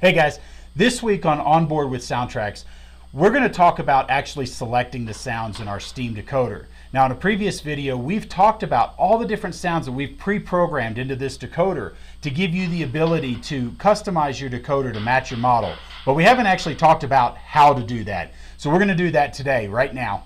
Hey guys, this week on Onboard with SoundTraxx, we're going to talk about actually selecting the sounds in our Steam decoder. Now in a previous video, we've talked about all the different sounds that we've pre-programmed into this decoder to give you the ability to customize your decoder to match your model. But we haven't actually talked about how to do that. So we're going to do that today, right now.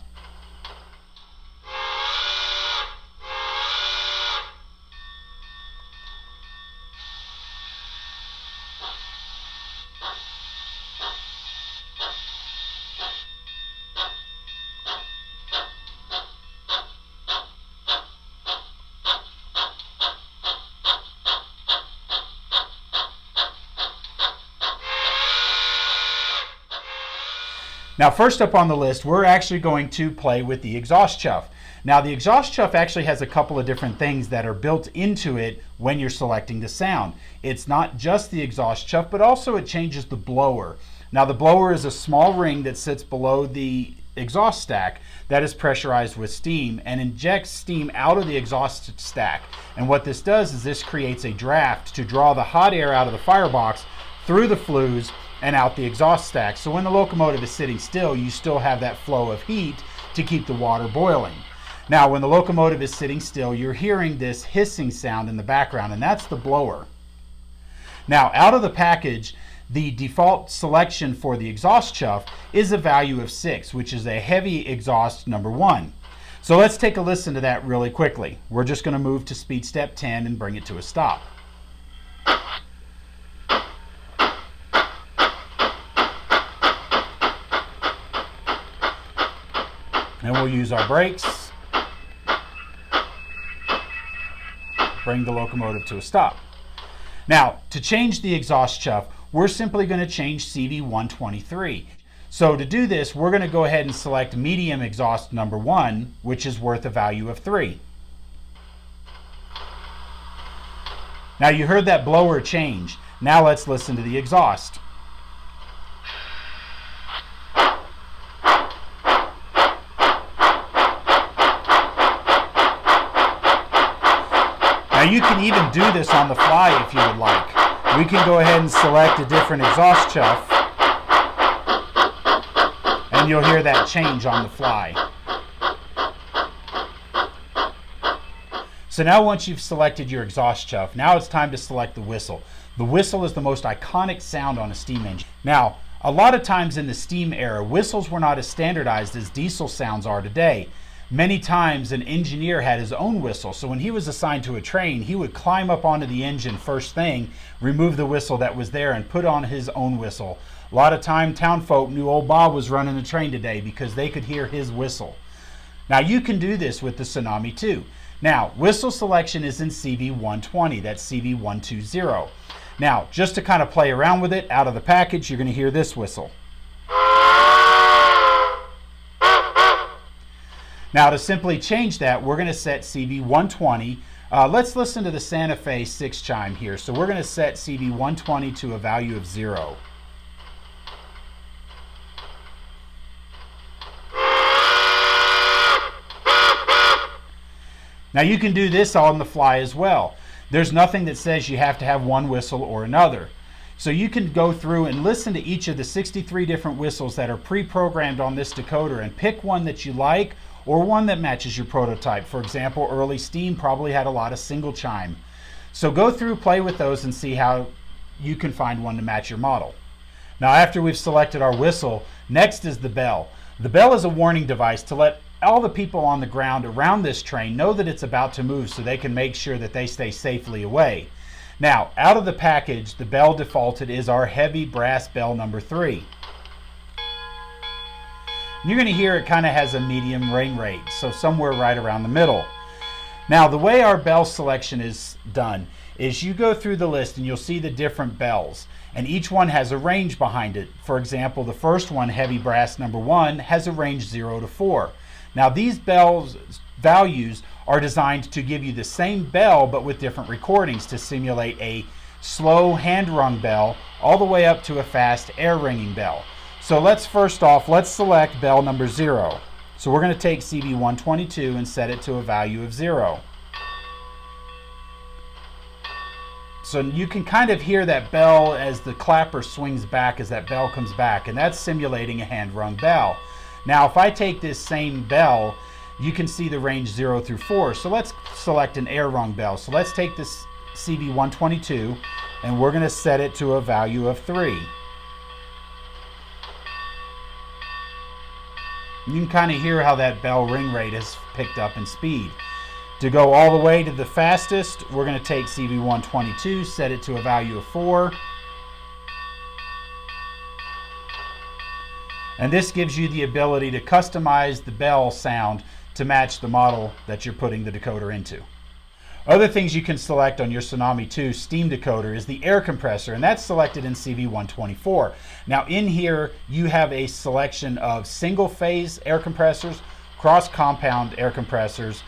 Now first up on the list, we're actually going to play with the exhaust chuff. Now the exhaust chuff actually has a couple of different things that are built into it when you're selecting the sound. It's not just the exhaust chuff, but also it changes the blower. Now the blower is a small ring that sits below the exhaust stack that is pressurized with steam and injects steam out of the exhaust stack. And what this does is this creates a draft to draw the hot air out of the firebox through the flues and out the exhaust stack. So when the locomotive is sitting still, you still have that flow of heat to keep the water boiling. Now when the locomotive is sitting still, you're hearing this hissing sound in the background, and that's the blower. Now out of the package, the default selection for the exhaust chuff is a value of 6, which is a heavy exhaust number 1. So let's take a listen to that really quickly. We're just going to move to speed step 10 and bring it to a stop. And we'll use our brakes, bring the locomotive to a stop. Now, to change the exhaust chuff, we're simply going to change CV 123. So to do this, we're going to go ahead and select medium exhaust number 1, which is worth a value of 3. Now you heard that blower change. Now let's listen to the exhaust. Now you can even do this on the fly if you would like. We can go ahead and select a different exhaust chuff, and you'll hear that change on the fly. So now once you've selected your exhaust chuff, now it's time to select the whistle. The whistle is the most iconic sound on a steam engine. Now, a lot of times in the steam era, whistles were not as standardized as diesel sounds are today. Many times an engineer had his own whistle, so when he was assigned to a train, he would climb up onto the engine first thing, remove the whistle that was there, and put on his own whistle. A lot of time townfolk knew old Bob was running the train today because they could hear his whistle. Now you can do this with the Tsunami2. Now whistle selection is in CV 120, that's CV 120. Now just to kind of play around with it, out of the package you're going to hear this whistle. Now to simply change that, we're going to set CV 120. Let's listen to the Santa Fe 6 chime here. So we're going to set CV 120 to a value of 0. Now you can do this on the fly as well. There's nothing that says you have to have one whistle or another. So you can go through and listen to each of the 63 different whistles that are pre-programmed on this decoder and pick one that you like or one that matches your prototype. For example, early steam probably had a lot of single chime. So go through, play with those, and see how you can find one to match your model. Now after we've selected our whistle, next is the bell. The bell is a warning device to let all the people on the ground around this train know that it's about to move so they can make sure that they stay safely away. Now, out of the package, the bell defaulted is our heavy brass bell number 3. You're going to hear it kind of has a medium ring rate, so somewhere right around the middle. Now, the way our bell selection is done is you go through the list and you'll see the different bells, and each one has a range behind it. For example, the first one, heavy brass number 1, has a range 0 to 4. Now, these bells values are designed to give you the same bell but with different recordings to simulate a slow hand-rung bell all the way up to a fast air-ringing bell. So let's select bell number 0. So we're going to take CV 122 and set it to a value of 0. So you can kind of hear that bell as the clapper swings back as that bell comes back, and that's simulating a hand-rung bell. Now if I take this same bell, you can see the range 0 through 4. So let's select an air-rung bell. So let's take this CV122 and we're going to set it to a value of 3. You can kind of hear how that bell ring rate has picked up in speed. To go all the way to the fastest, we're going to take CV122, set it to a value of 4. And this gives you the ability to customize the bell sound to match the model that you're putting the decoder into. Other things you can select on your Tsunami2 steam decoder is the air compressor, and that's selected in CV124. Now in here you have a selection of single phase air compressors, cross compound air compressors,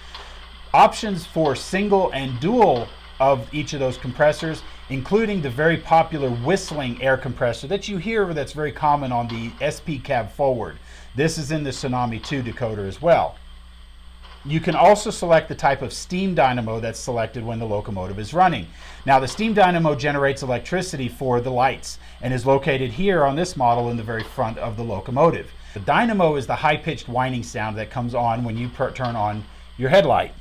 options for single and dual of each of those compressors, including the very popular whistling air compressor that you hear that's very common on the SP cab forward. This is in the Tsunami2 decoder as well. You can also select the type of steam dynamo that's selected when the locomotive is running. Now the steam dynamo generates electricity for the lights and is located here on this model in the very front of the locomotive. The dynamo is the high-pitched whining sound that comes on when you turn on your headlight.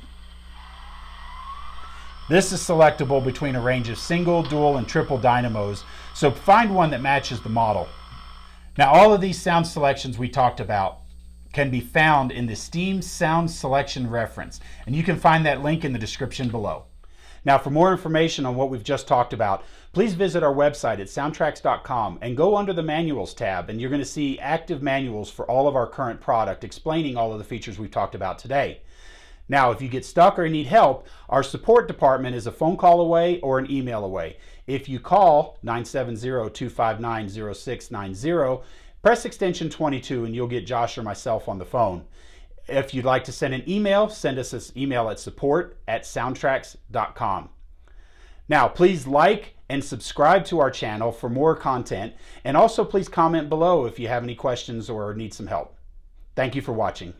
This is selectable between a range of single, dual, and triple dynamos, so find one that matches the model. Now all of these sound selections we talked about can be found in the Steam Sound Selection reference, and you can find that link in the description below. Now for more information on what we've just talked about, please visit our website at SoundTraxx.com and go under the Manuals tab, and you're going to see active manuals for all of our current product explaining all of the features we've talked about today. Now if you get stuck or need help, our support department is a phone call away or an email away. If you call 970-259-0690, press extension 22 and you'll get Josh or myself on the phone. If you'd like to send an email, send us an email at support@soundtraxx.com. Now, please like and subscribe to our channel for more content, and also please comment below if you have any questions or need some help. Thank you for watching.